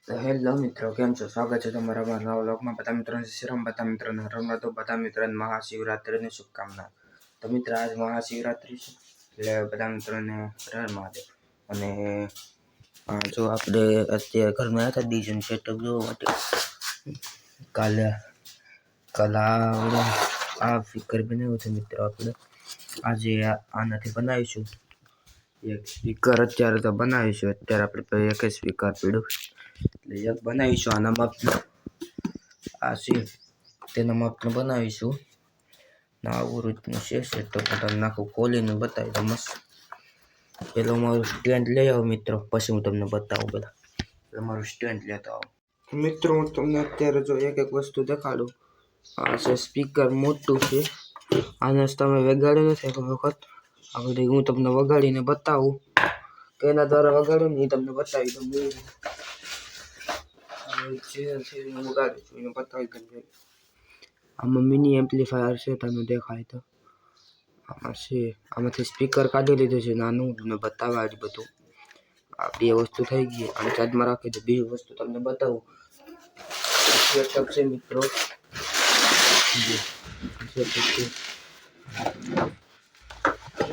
તો હેલો મિત્રો, કેમ છો? સ્વાગત છે તમારા નવા વ્લોગમાં. બધા મિત્રોને શ્રીરામ, બધા મિત્રોને રમતો, બધા મિત્રોને મહાશિવરાત્રિની શુભકામના. તો મિત્ર, આજ મહાશિવરાત્રિ છે એટલે બધા મિત્રોને હર મહાદેવ. અને જો આપણે અત્યારે ઘરમાં હતા ડીજેનું સેટઅપ જોવા માટે કાલે આ ફિકર બનાવ્યું છે મિત્રો. આપણે આજે આનાથી બનાવીશું એક સ્પીકર. અત્યારે તો બનાવીશું, અત્યારે આપણે એક જ સ્પીકર પીડ્યું એટલે એક બનાવીશું આના માપનું. આ છે તેના માપનું બનાવીશું. આવું રીતનું છે સેટઅપ. તમને નાખું ખોલીને બતાવી દઉં મસ્ત. પેલો મારું સ્ટેન્ડ લઈ આવો મિત્રો, પછી હું તમને બતાવું બધા. એટલે મારું સ્ટેન્ડ લેતો આવો મિત્રો. હું તમને અત્યારે જો એક વસ્તુ દેખાડું. આ છે સ્પીકર, મોટું છે. આને તમે વગાડ્યું નથી એક વખત. આ બધી હું તમને વગાડીને બતાવું કે એના દ્વારા વગાડું ને એ તમને બતાવી દઉં. વગાડું છું એને બતાવી દઉં. આમાં મિની એમ્પ્લીફાયર છે, તમને દેખાય તો. આમાં છે, આમાંથી સ્પીકર કાઢી લીધું છે નાનું. તમને બતાવવા જ બધું. આ બે વસ્તુ થઈ ગઈ. અને ચાર્જમાં રાખી દો. બીજી વસ્તુ તમને બતાવું સેટઅપ છે મિત્રો.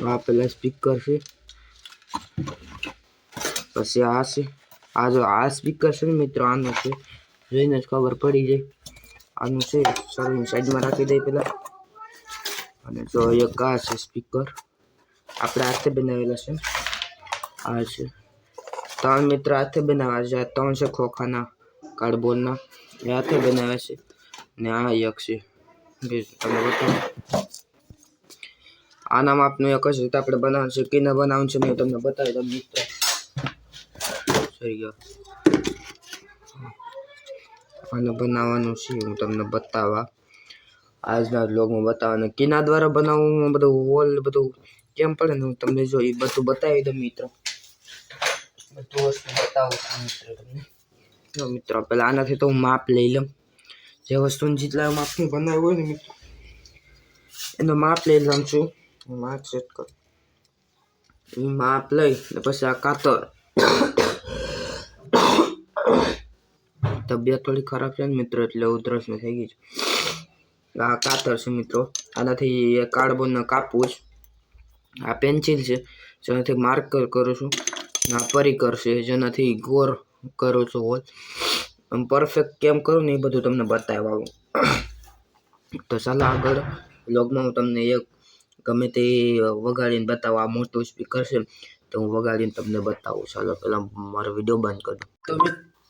આ પેલા સ્પીકર છે, પછી આ છે. આ જો આ સ્પીકર છે ને મિત્રો, આનું છે. જોઈને જ ખબર પડી જાય આનું છે. ચાલો સાઈડમાં રાખી દઈએ પેલા. અને જો એક આ છે સ્પીકર, આપણે હાથે બનાવેલા છે. આ છે ત્રણ મિત્ર હાથે બનાવ્યા છે. આ ત્રણ છે ખોખાના કાર્ડબોર્ડના, એ હાથે બનાવ્યા છે. ને આ એક છે તમને બતાવું. આના માપનું એક જ રીતે આપણે બનાવવાનું છે. કેને બનાવવાનું છે મેં તમને બતાવી દઉં મિત્રો. આને બનાવવાનું છે હું તમને બતાવવા આજના વ્લોગમાં બતાવવાનું. કિના દ્વારા બનાવવું બધું વોલ બધું કેમ પડે ને હું તમને જો એ બધું બતાવી દઉં મિત્રો. બધું વસ્તુ બતાવું છું મિત્રો તમને. જો મિત્રો પેલા આનાથી તો હું માપ લઈ લઉં. જે વસ્તુને જેટલા માપનું બનાવ્યું હોય ને મિત્રો એનો માપ લઈ લઉં છું. માપ સેટ કર એ માપ લઈ ને પછી આ કાતર. તબિયત થોડી ખરાબ છે ને મિત્રો, એટલે ઉધરસ ને થઈ ગઈ છે. આ કાતર છે મિત્રો, આનાથી કાર્ડબોર્ડને કાપવું. આ પેન્સિલ છે જેનાથી માર્કર કરું છું. આ પરિકર છે જેનાથી ગોર કરું છું હોલ. પરફેક્ટ કેમ કરું ને એ બધું તમને બતાવવા. તો ચાલો આગળ વ્લોગમાં હું તમને એક ગમે તે વગાડીને બતાવું. આ મોટું સ્પીકર છે તો હું વગાડીને તમને બતાવું. ચાલો પેલા મારો વિડીયો બંધ કરી દઉં.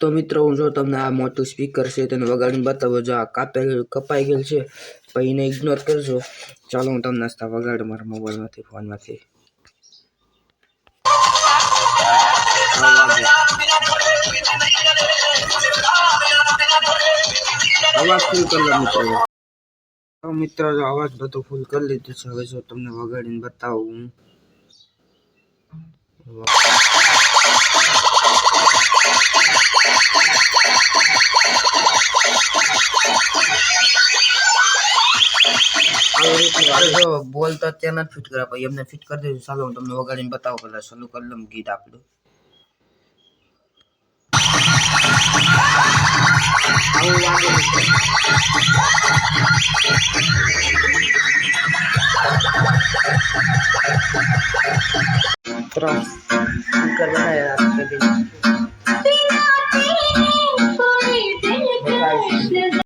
તો મિત્રો હું જો તમને આ મોટું સ્પીકર છે તેને વગાડીને બતાવો. જો આ કપાઈ ગયેલ છે પછી એને ઇગ્નોર કરજો. ચાલો હું તમને વગાડું મારા મોબાઈલમાંથી, ફોનમાંથી. અવાજ ફૂલ કરી લો મિત્રો. તો મિત્રો જો અવાજ બધું ફૂલ કરી લીધું છે. હવે જો તમને વગાડીને બતાવું. બોલ તો અત્યારે નથી ફિટ કર્યા, પછી એમને ફિટ કરી દીધું. ચાલો હું તમને વગાડીને બતાવું. પેલા ચાલુ કરી લઉં ગીત આપણું.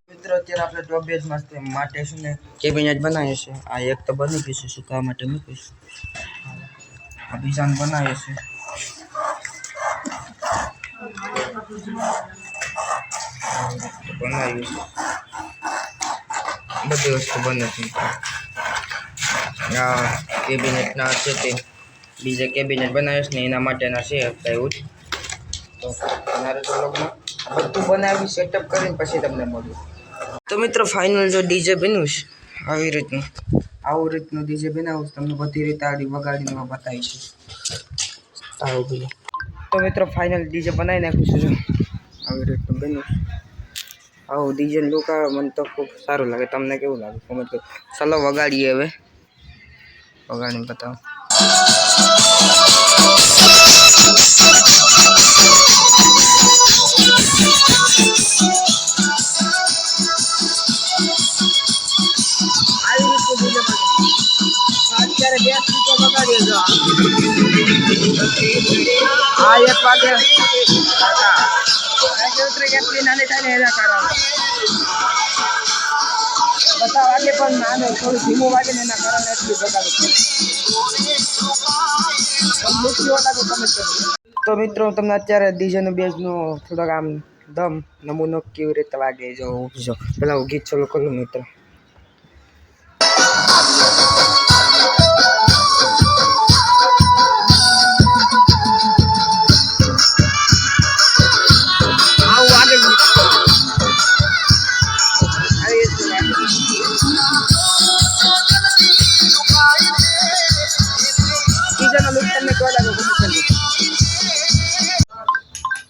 મિત્રો અત્યારે આપણે ડોબેજ માટે છે ને કેબિનેટ બનાવીએ છીએ. આ એક તો બની ગયું છે, સુકાવા માટે મૂકીશું. આ બીજાને બનાવીએ છીએ. બનાવીએ છીએ બધી વસ્તુ બને છે. આ કેબિનેટના છે તે બીજા કેબિનેટ બનાવીશ ને એના માટેના છે એવું જ. તો તમારે તો લોકોમાં બધું બનાવી સેટઅપ કરીને પછી તમને મળ્યું. તો મિત્રો ફાઇનલ જો ડીજે બન્યું છે આવું રીતનું ડીજે બનાવું તમને બધી રીતે આડી વગાડીને બતાવીશું. આવું બધું તો મિત્રો ફાઇનલ ડીજે બનાવી નાખ્યું છે. આવી રીતનું બન્યું. આવું ડીજે લુક આવે મને તો ખૂબ સારું લાગે. તમને કેવું લાગે કોમેન્ટ કરો. ચાલો વગાડીએ હવે. વગાડીને બતાવો. આ 1 વાગે ઉતરી એટલી નાની થાય ને એના કારણે બધા વાગે પણ નાને થોડું ધીમું વાગે ને એના કારણે એટલી બગાડું તો મિત્રો તમને અત્યારે ડીજેનું બેઝનું થોડોક આમ દમ નમૂનો કેવી રીતે વાગે જો પેલા હું ગીત ચાલુ કરું મિત્રો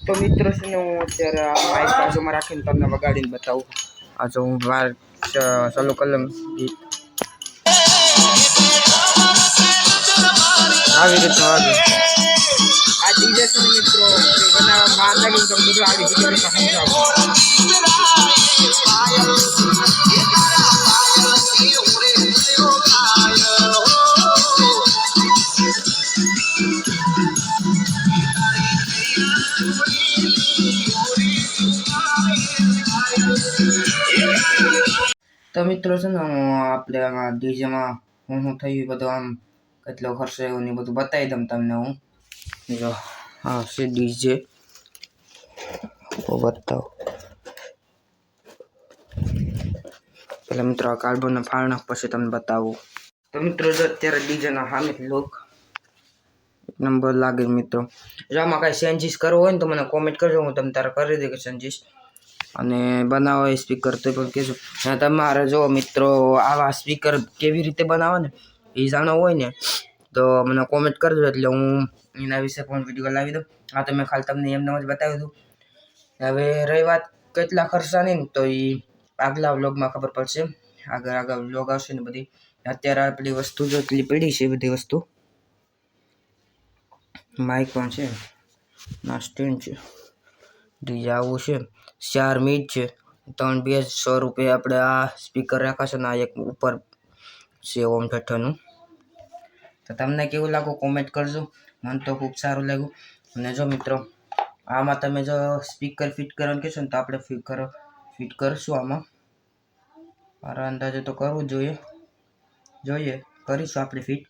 તો મિત્રો છે ને હું અત્યારે આ માઇક બાજુમાં રાખીને તમને વગાડીને બતાવું આ જો હું વાર ચાલુ કલમ ગીત આવી રીતના વાગે આ ડીજે છે મિત્રો બનાવવા વાર લાગી તો બધું આવી રીતે સમજાવું તો મિત્રો છે ને આપણે આમાં ડીજેમાં હું થયું બધું આમ કેટલો ખર્ચો એવું ને બધું બતાવી દઉં તમને હું જો હા છે ડીજે બતાવો પેલા મિત્રો આ કાર્બન ફાળના પછી તમને બતાવું તો મિત્રો જો અત્યારે ડીજેના સામે લોક એક નંબર લાગે મિત્રો જો આમાં કાંઈ ચેન્જીસ કરવો હોય ને તો મને કોમેન્ટ કરજો હું તમને તારે કરી દે કે ચેન્જીસ અને બનાવો એ સ્પીકર તો પણ કહેજો તમારે જો મિત્રો આવા સ્પીકર કેવી રીતે બનાવો ને એ જાણવું હોય ને તો મને કોમેન્ટ કરજો એટલે હું એના વિશે પણ વિડીયો લાવી દઉં આ તો મેં ખાલી તમને એમને જ બતાવ્યું હતું હવે રહી વાત કેટલા ખર્ચાની ને તો એ આગલા વ્લોગમાં ખબર પડશે આગળ વ્લોગ આવશે ને બધી અત્યારે આપણી વસ્તુ જો એટલી પડી છે બધી વસ્તુ માઇક પણ છે ના સ્ટેન્ડ છે ડીજે આવું છે 4 મીટ છે 3 બેઝ 100 રૂપિયા આપણે આ સ્પીકર રાખાશે ને આ એક ઉપર છે હોમ થિયેટરનું તો તમને કેવું લાગ્યું કોમેન્ટ કરજો મને તો ખૂબ સારું લાગ્યું અને જો મિત્રો આમાં તમે જો સ્પીકર ફિટ કરવાનું કહેશો ને તો આપણે ફિટ કરશું આમાં મારા અંદાજે તો કરવું જોઈએ કરીશું આપણે ફિટ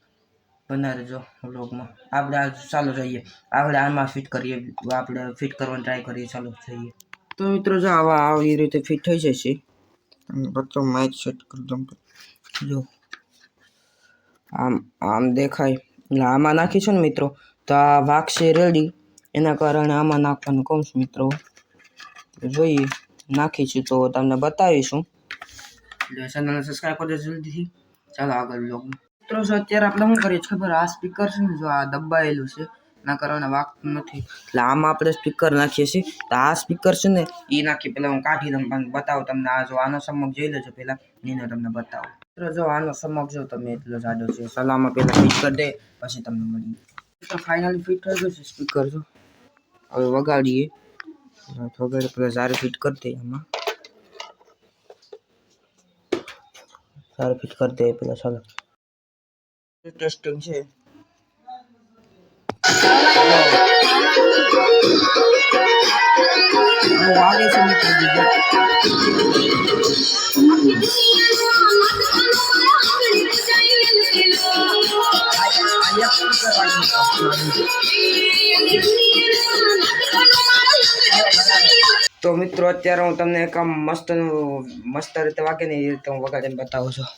બનાવી દેજો વ્લોગમાં આપણે આ ચાલો જઈએ આપણે આમાં ફિટ કરીએ આપણે ફિટ કરવાની ટ્રાય કરીએ ચાલો જઈએ તો મિત્રો જો આવી રીતે ફિટ થઈ જશે બધો માઇક સેટ કરી દઉં જો આમ દેખાય એટલે આમાં નાખીશું ને મિત્રો તો આ વાગશે રેડી એના કારણે આમાં નાખવાનું કહું છું મિત્રો જોઈએ નાખીશું તો તમને બતાવીશું એટલે ચેનલને સબસ્ક્રાઈબ કરજો જલ્દીથી ચાલો આગળ વ્લોગમાં મિત્રો અત્યારે આપણે શું કરીએ ખબર આ સ્પીકર છે ને જો આ દબાયેલું છે એના કારણે વાગતું નથી એટલે આમાં આપણે સ્પીકર નાખીએ છીએ તો આ સ્પીકર છે ને એ નાખી પહેલાં હું કાઢી દઉં પણ બતાવું તમને આ જો આનો સમક જોઈ લેજો પહેલાં એને તમને બતાવું મિત્રો જો આનો સમક જો તમે એટલો જાડો છે સલામાં પહેલાં ફિટ કરી દે પછી તમને મળીએ તો ફાઇનલી ફિટ થઈ ગયું છે સ્પીકર જો હવે વગાડીએ પેલા સારું ફિટ કરી દઈએ આમાં સારું ફિટ કરી દઈએ પેલા ચાલો ટેસ્ટિંગ છે વાગે છે મિત્રો તો મિત્રો અત્યારે હું તમને એક મસ્ત રીતે વાગે ને એ રીતે હું વગાડીને બતાવું છું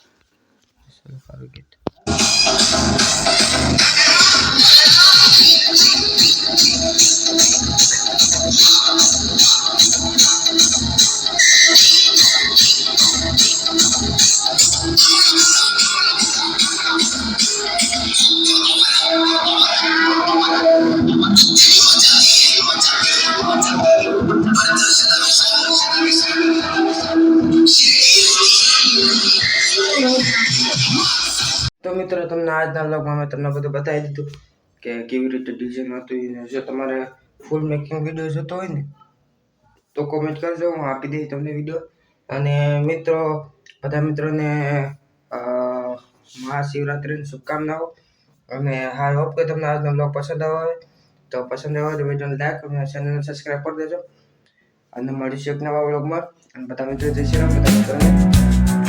સારું ગીત તો મિત્રો તમને આજના વ્લોગમાં મેં તમને બધું બતાવી દીધું કે કેવી રીતે ડીજેમાં હતું જો તમારે ફૂલ મેકિંગ વિડીયો જોતો હોય ને તો કોમેન્ટ કરજો હું આપી દઈશ તમને વિડીયો અને મિત્રો બધા મિત્રોને મહાશિવરાત્રિની શુભકામનાઓ અને હા હોપ કે તમને આજનો બ્લોગ પસંદ આવ્યો હોય તો વિડીયોને લાઈક અને ચેનલને સબસ્ક્રાઈબ કરી દેજો અને મળીશું એક નવા બ્લોગમાં અને બધા મિત્રો જય શ્રી રામ બધા મિત્રોને